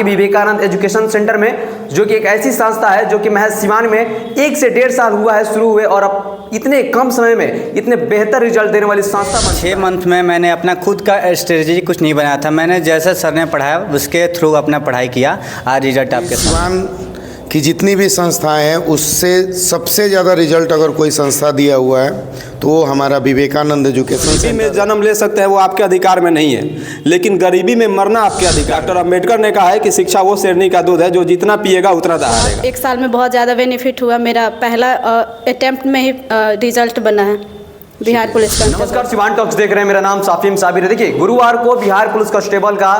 Vivekananda education centre में, जो कि एक ऐसी संस्था है जो कि महज सीवान में 1 से 1.5 साल हुआ है शुरू हुए और अब इतने कम समय में इतने बेहतर रिजल्ट देने वाली संस्था बन। 6 मंथ में मैंने अपना खुद का स्ट्रेटजी कुछ नहीं बनाया था। मैंने जैसे सर ने पढ़ाया उसके थ्रू अपना पढ़ाई किया। आज रिजल्ट आपके सीवान की जितनी भी संस्थाएं हैं उससे सबसे ज़्यादा रिजल्ट अगर कोई संस्था दिया हुआ है तो वो हमारा विवेकानंद एजुकेशन गरीबी में जन्म ले सकते हैं वो आपके अधिकार में नहीं है, लेकिन गरीबी में मरना आपके अधिकार। डॉक्टर अम्बेडकर ने कहा है कि शिक्षा वो शेरनी का दूध है जो जितना पिएगा उतना दहाड़ेगा। 1 साल में बहुत ज़्यादा बेनिफिट हुआ। मेरा पहला अटेम्प्ट में ही रिजल्ट बना है बिहार पुलिस कांस्टेबल। नमस्कार, सीवान टॉक्स देख रहे हैं। मेरा नाम साफिम साबिर है। देखिए, गुरुवार को बिहार पुलिस कांस्टेबल का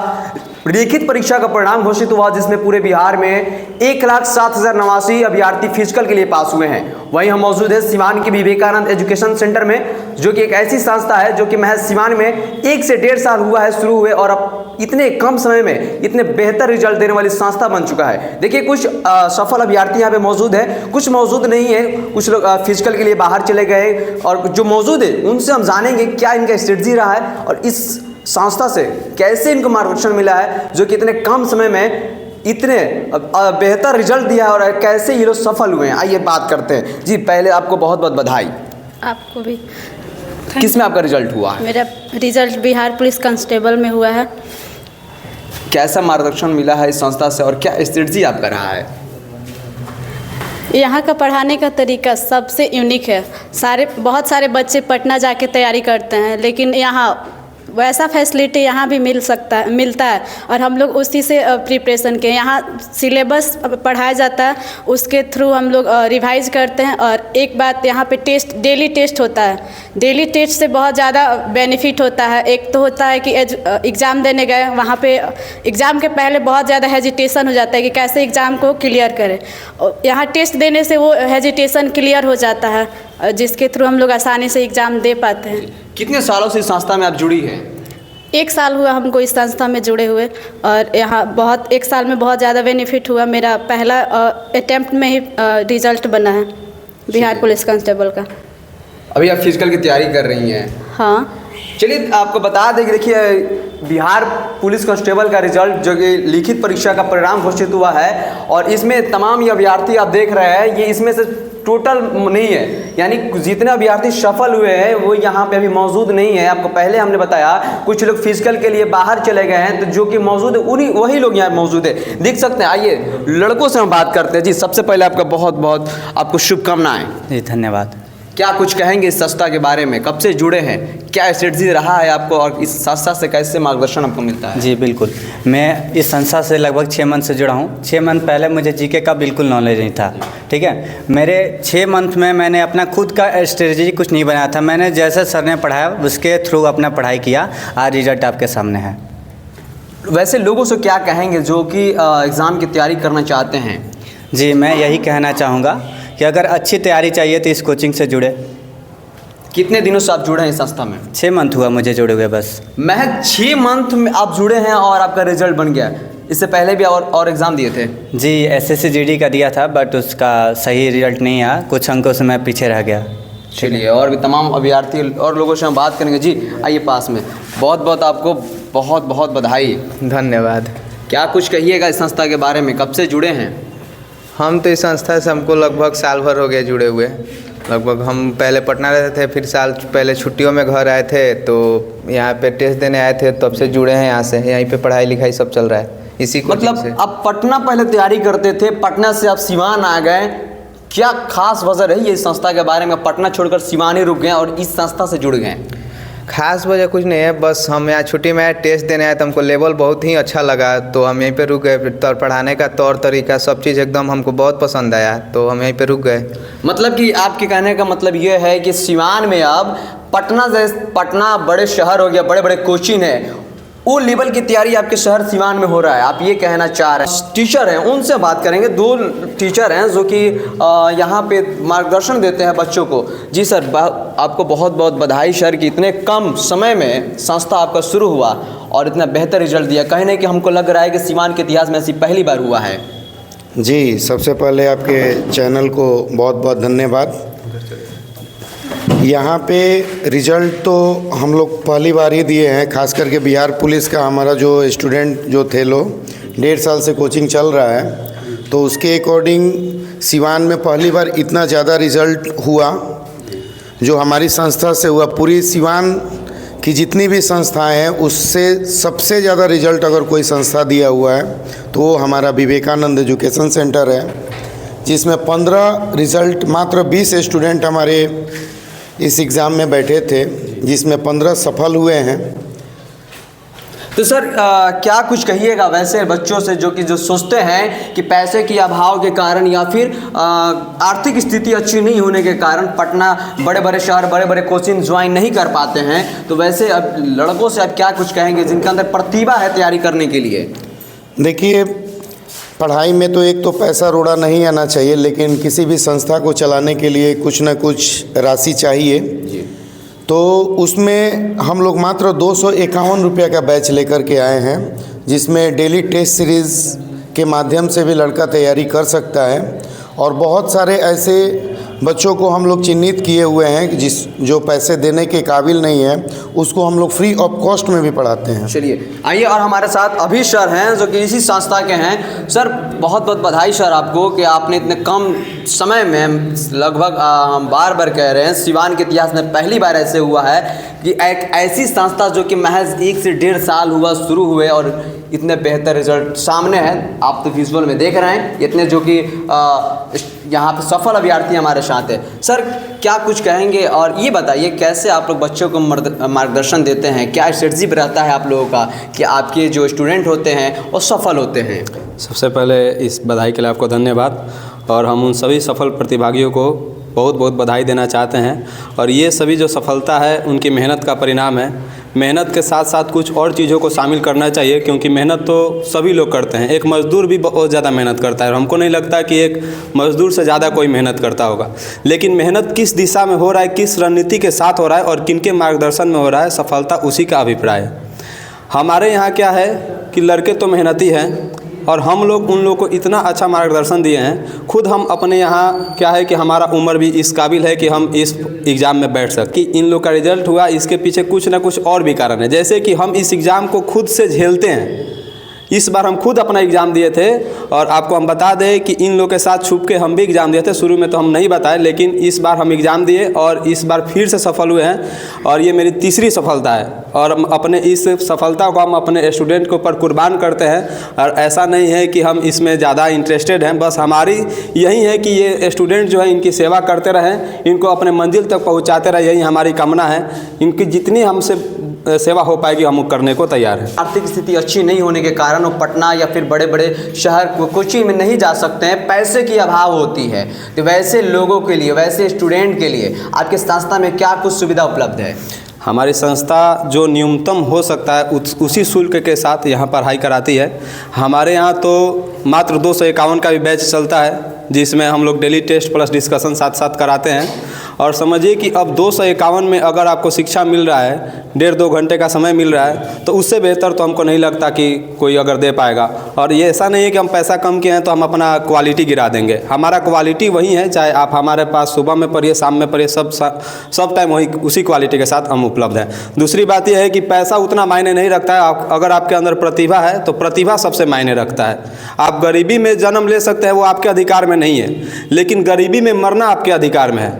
लिखित परीक्षा का परिणाम घोषित हुआ, जिसमें पूरे बिहार में 1,07,089 अभ्यर्थी फिजिकल के लिए पास हुए हैं। वहीं हम मौजूद है सीवान के विवेकानंद एजुकेशन सेंटर में, जो कि एक ऐसी संस्था है जो कि महज सीवान में 1 से 1.5 साल हुआ है शुरू हुए और अब इतने कम समय में इतने बेहतर रिजल्ट देने वाली संस्था बन चुका है। देखिए, कुछ सफल अभ्यर्थी यहाँ पे मौजूद है, कुछ मौजूद नहीं है, कुछ लोग फिजिकल के लिए बाहर चले गए और जो मौजूद है उनसे हम जानेंगे क्या इनका स्ट्रेटजी रहा है और इस संस्था से कैसे इनको मार्गदर्शन मिला है जो कि इतने कम समय में इतने बेहतर रिजल्ट दिया है और कैसे ये लोग सफल हुए हैं। आइए बात करते हैं। जी, पहले आपको बहुत बहुत बधाई। आपको भी। किस में आपका रिजल्ट हुआ है? मेरा रिजल्ट बिहार पुलिस कांस्टेबल में हुआ है। कैसा मार्गदर्शन मिला है इस संस्था से और क्या स्ट्रेटजी आपका रहा है? यहाँ का पढ़ाने का तरीका सबसे यूनिक है। बहुत सारे बच्चे पटना जाके तैयारी करते हैं, लेकिन यहाँ वैसा फैसिलिटी यहाँ भी मिलता है और हम लोग उसी से प्रिपरेशन के यहाँ सिलेबस पढ़ाया जाता है, उसके थ्रू हम लोग रिवाइज करते हैं। और एक बात, यहाँ पे डेली टेस्ट होता है। डेली टेस्ट से बहुत ज़्यादा बेनिफिट होता है। एक तो होता है कि एग्ज़ाम देने गए, वहाँ पे एग्ज़ाम के पहले बहुत ज़्यादा हेजिटेशन हो जाता है कि कैसे एग्ज़ाम को क्लियर करें। यहाँ टेस्ट देने से वो हेजिटेशन क्लियर हो जाता है, जिसके थ्रू हम लोग आसानी से एग्ज़ाम दे पाते हैं। कितने सालों से इस संस्था में आप जुड़ी हैं? 1 साल हुआ हमको इस संस्था में जुड़े हुए और यहाँ 1 साल में बहुत ज़्यादा बेनिफिट हुआ। मेरा पहला अटेम्प्ट में ही रिजल्ट बना है बिहार पुलिस कांस्टेबल का। अभी आप फिजिकल की तैयारी कर रही हैं? हाँ। चलिए, आपको बता दें कि देखिए, बिहार पुलिस कांस्टेबल का रिजल्ट जो कि लिखित परीक्षा का परिणाम घोषित हुआ है और इसमें तमाम ये अभ्यर्थी आप देख रहे हैं, ये इसमें से टोटल नहीं है, यानी जितने अभ्यर्थी सफल हुए हैं वो यहाँ पे अभी मौजूद नहीं है। आपको पहले हमने बताया कुछ लोग फिजिकल के लिए बाहर चले गए हैं, तो जो कि मौजूद है वही लोग यहाँ मौजूद है, देख सकते हैं। आइए लड़कों से हम बात करते हैं। जी, सबसे पहले आपका बहुत बहुत आपको शुभकामनाएं। जी, धन्यवाद। क्या कुछ कहेंगे इस संस्था के बारे में? कब से जुड़े हैं? क्या स्ट्रेटजी रहा है आपको और इस संस्था से कैसे मार्गदर्शन आपको मिलता है? जी बिल्कुल, मैं इस संस्था से लगभग 6 मंथ से जुड़ा हूँ। 6 मंथ पहले मुझे जीके का बिल्कुल नॉलेज नहीं था। ठीक है, मेरे 6 मंथ में मैंने अपना खुद का स्ट्रेटजी कुछ नहीं बनाया था। मैंने जैसे सर ने पढ़ाया उसके थ्रू अपना पढ़ाई किया। आज रिजल्ट आपके सामने है। वैसे लोगों से क्या कहेंगे जो कि एग्ज़ाम की तैयारी करना चाहते हैं? जी, मैं यही कहना चाहूँगा कि अगर अच्छी तैयारी चाहिए तो इस कोचिंग से जुड़े। कितने दिनों से आप जुड़े हैं इस संस्था में? 6 मंथ हुआ मुझे जुड़े हुए बस। महज 6 मंथ में आप जुड़े हैं और आपका रिजल्ट बन गया। इससे पहले भी और एग्ज़ाम दिए थे? जी, SSC GD का दिया था, बट उसका सही रिजल्ट नहीं आया। कुछ अंकों से मैं पीछे रह गया। चलिए, और भी तमाम अभ्यर्थी और लोगों से हम बात करेंगे। जी, आइए पास में। बहुत बहुत आपको बहुत बहुत बधाई। धन्यवाद। क्या कुछ कहिएगा इस संस्था के बारे में? कब से जुड़े हैं? हम तो इस संस्था से हमको लगभग साल भर हो गया जुड़े हुए। लगभग हम पहले पटना रहते थे, फिर साल पहले छुट्टियों में घर आए थे, तो यहाँ पे टेस्ट देने आए थे, तब से जुड़े हैं यहाँ से। यहीं पे पढ़ाई लिखाई सब चल रहा है इसी कोचिंग से। मतलब आप पटना पहले तैयारी करते थे, पटना से आप सीवान आ गए। क्या खास वजह रही है इस संस्था के बारे में? पटना छोड़कर सीवान ही रुक गए और इस संस्था से जुड़ गए? खास वजह कुछ नहीं है, बस हम यहाँ छुट्टी में आए, टेस्ट देने आए, तो हमको लेवल बहुत ही अच्छा लगा, तो हम यहीं पे रुक गए। फिर पढ़ाने का तौर तरीका सब चीज़ एकदम हमको बहुत पसंद आया, तो हम यहीं पे रुक गए। मतलब कि आपके कहने का मतलब ये है कि सीवान में अब पटना बड़े शहर हो गया, बड़े बड़े कोचिंग है, वो लेवल की तैयारी आपके शहर सीवान में हो रहा है, आप ये कहना चाह रहे हैं। टीचर हैं, उनसे बात करेंगे। 2 टीचर हैं जो कि यहाँ पे मार्गदर्शन देते हैं बच्चों को। जी सर, आपको बहुत बहुत बधाई सर कि इतने कम समय में संस्था आपका शुरू हुआ और इतना बेहतर रिजल्ट दिया। कहने कि हमको लग रहा है कि सीवान के इतिहास में ऐसी पहली बार हुआ है। जी, सबसे पहले आपके चैनल को बहुत बहुत धन्यवाद। यहाँ पे रिज़ल्ट तो हम लोग पहली बार ही दिए हैं, खास करके बिहार पुलिस का हमारा जो स्टूडेंट जो थे लोग 1.5 साल से कोचिंग चल रहा है, तो उसके अकॉर्डिंग सिवान में पहली बार इतना ज़्यादा रिज़ल्ट हुआ जो हमारी संस्था से हुआ। पूरी सिवान की जितनी भी संस्थाएं हैं उससे सबसे ज़्यादा रिज़ल्ट अगर कोई संस्था दिया हुआ है तो वो हमारा विवेकानंद एजुकेशन सेंटर है, जिसमें 15 रिज़ल्ट, मात्र 20 स्टूडेंट हमारे इस एग्ज़ाम में बैठे थे, जिसमें 15 सफल हुए हैं। तो सर क्या कुछ कहिएगा वैसे बच्चों से जो सोचते हैं कि पैसे के अभाव के कारण या फिर आर्थिक स्थिति अच्छी नहीं होने के कारण पटना बड़े बड़े शहर बड़े बड़े कोचिंग ज्वाइन नहीं कर पाते हैं, तो वैसे अब लड़कों से आप क्या कुछ कहेंगे जिनके अंदर प्रतिभा है तैयारी करने के लिए? देखिए, पढ़ाई में तो एक तो पैसा रोड़ा नहीं आना चाहिए, लेकिन किसी भी संस्था को चलाने के लिए कुछ न कुछ राशि चाहिए जी। तो उसमें हम लोग मात्र 251 रुपये का बैच लेकर के आए हैं, जिसमें डेली टेस्ट सीरीज़ के माध्यम से भी लड़का तैयारी कर सकता है। और बहुत सारे ऐसे बच्चों को हम लोग चिन्हित किए हुए हैं जो पैसे देने के काबिल नहीं है, उसको हम लोग फ्री ऑफ कॉस्ट में भी पढ़ाते हैं। चलिए आइए, और हमारे साथ अभी सर हैं जो कि इसी संस्था के हैं। सर बहुत बहुत बधाई सर आपको कि आपने इतने कम समय में, लगभग हम बार बार कह रहे हैं, सिवान के इतिहास में पहली बार ऐसे हुआ है कि एक ऐसी संस्था जो कि महज 1 से 1.5 साल हुआ शुरू हुए और इतने बेहतर रिजल्ट सामने हैं। आप तो विजुअल में देख रहे हैं, इतने जो कि यहाँ पे सफल अभ्यर्थी हमारे साथ है। सर क्या कुछ कहेंगे, और ये बताइए कैसे आप लोग बच्चों को मार्गदर्शन देते हैं, क्या स्ट्रेटजी रहता है आप लोगों का कि आपके जो स्टूडेंट होते हैं वो सफल होते हैं? सबसे पहले इस बधाई के लिए आपको धन्यवाद, और हम उन सभी सफल प्रतिभागियों को बहुत बहुत बधाई देना चाहते हैं। और ये सभी जो सफलता है उनकी मेहनत का परिणाम है। मेहनत के साथ साथ कुछ और चीज़ों को शामिल करना चाहिए, क्योंकि मेहनत तो सभी लोग करते हैं। एक मज़दूर भी बहुत ज़्यादा मेहनत करता है, और हमको नहीं लगता कि एक मज़दूर से ज़्यादा कोई मेहनत करता होगा। लेकिन मेहनत किस दिशा में हो रहा है, किस रणनीति के साथ हो रहा है और किनके मार्गदर्शन में हो रहा है, सफलता उसी का अभिप्राय है। हमारे यहाँ क्या है कि लड़के तो मेहनती हैं, और हम लोग उन लोगों को इतना अच्छा मार्गदर्शन दिए हैं। खुद हम अपने यहाँ क्या है कि हमारा उम्र भी इस काबिल है कि हम इस एग्ज़ाम में बैठ सकें। कि इन लोग का रिज़ल्ट हुआ, इसके पीछे कुछ ना कुछ और भी कारण है। जैसे कि हम इस एग्ज़ाम को खुद से झेलते हैं। इस बार हम खुद अपना एग्ज़ाम दिए थे, और आपको हम बता दें कि इन लोगों के साथ छुप के हम भी एग्ज़ाम दिए थे। शुरू में तो हम नहीं बताए, लेकिन इस बार हम एग्ज़ाम दिए और इस बार फिर से सफल हुए हैं, और ये मेरी तीसरी सफलता है। और हम अपने इस सफलता को हम अपने स्टूडेंट के ऊपर कुर्बान करते हैं। और ऐसा नहीं है कि हम इसमें ज़्यादा इंटरेस्टेड हैं, बस हमारी यही है कि ये स्टूडेंट जो है इनकी सेवा करते रहें, इनको अपने मंजिल तक पहुँचाते रहें, यही हमारी कामना है। इनकी जितनी हमसे सेवा हो पाएगी हम करने को तैयार हैं। आर्थिक स्थिति अच्छी नहीं होने के कारण वो पटना या फिर बड़े बड़े शहर कोचिंग में नहीं जा सकते हैं, पैसे की अभाव होती है। तो वैसे लोगों के लिए, वैसे स्टूडेंट के लिए आपके संस्था में क्या कुछ सुविधा उपलब्ध है? हमारी संस्था जो न्यूनतम हो सकता है उसी शुल्क के साथ यहाँ पढ़ाई कराती है। हमारे यहाँ तो मात्र 251 का भी बैच चलता है, जिसमें हम लोग डेली टेस्ट प्लस डिस्कशन साथ साथ कराते हैं। और समझिए कि अब 251 में अगर आपको शिक्षा मिल रहा है, 1.5-2 घंटे का समय मिल रहा है, तो उससे बेहतर तो हमको नहीं लगता कि कोई अगर दे पाएगा। और ये ऐसा नहीं है कि हम पैसा कम किए हैं तो हम अपना क्वालिटी गिरा देंगे। हमारा क्वालिटी वही है, चाहे आप हमारे पास सुबह में पढ़िए, शाम में पढ़िए, सब टाइम वही उसी क्वालिटी के साथ हम उपलब्ध हैं। दूसरी बात यह है कि पैसा उतना मायने नहीं रखता है। अगर आपके अंदर प्रतिभा है तो प्रतिभा सबसे मायने रखता है। आप गरीबी में जन्म ले सकते हैं, वो आपके अधिकार में नहीं है, लेकिन गरीबी में मरना आपके अधिकार में है।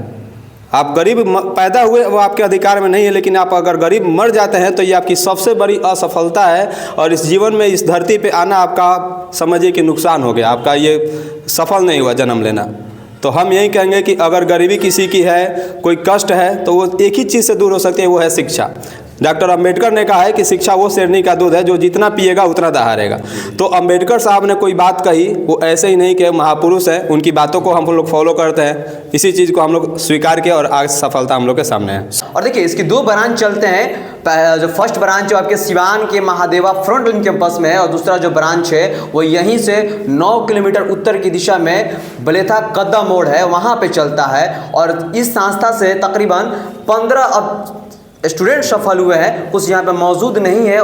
आप गरीब पैदा हुए वो आपके अधिकार में नहीं है, लेकिन आप अगर गरीब मर जाते हैं तो ये आपकी सबसे बड़ी असफलता है। और इस जीवन में इस धरती पे आना आपका समझिए कि नुकसान हो गया, आपका ये सफल नहीं हुआ जन्म लेना। तो हम यही कहेंगे कि अगर गरीबी किसी की है, कोई कष्ट है, तो वो एक ही चीज़ से दूर हो सकती है, वो है शिक्षा। डॉक्टर अंबेडकर ने कहा है कि शिक्षा वो शेरनी का दूध है जो जितना पिएगा उतना दहाड़ेगा। तो अंबेडकर साहब ने कोई बात कही, वो ऐसे ही नहीं कि महापुरुष हैं, उनकी बातों को हम लोग फॉलो करते हैं। इसी चीज़ को हम लोग स्वीकार किया और आज सफलता हम लोग के सामने है। और देखिए इसकी 2 ब्रांच चलते हैं। जो फर्स्ट ब्रांच जो आपके सिवान के महादेवा फ्रंट लाइन कैंपस में है, और दूसरा जो ब्रांच है वो यहीं से 9 किलोमीटर उत्तर की दिशा में बलेथा कद्दा मोड़ है, वहाँ पे चलता है। और इस संस्था से तकरीबन 15 स्टूडेंट सफल हुए हैं। कुछ यहाँ पे मौजूद नहीं है।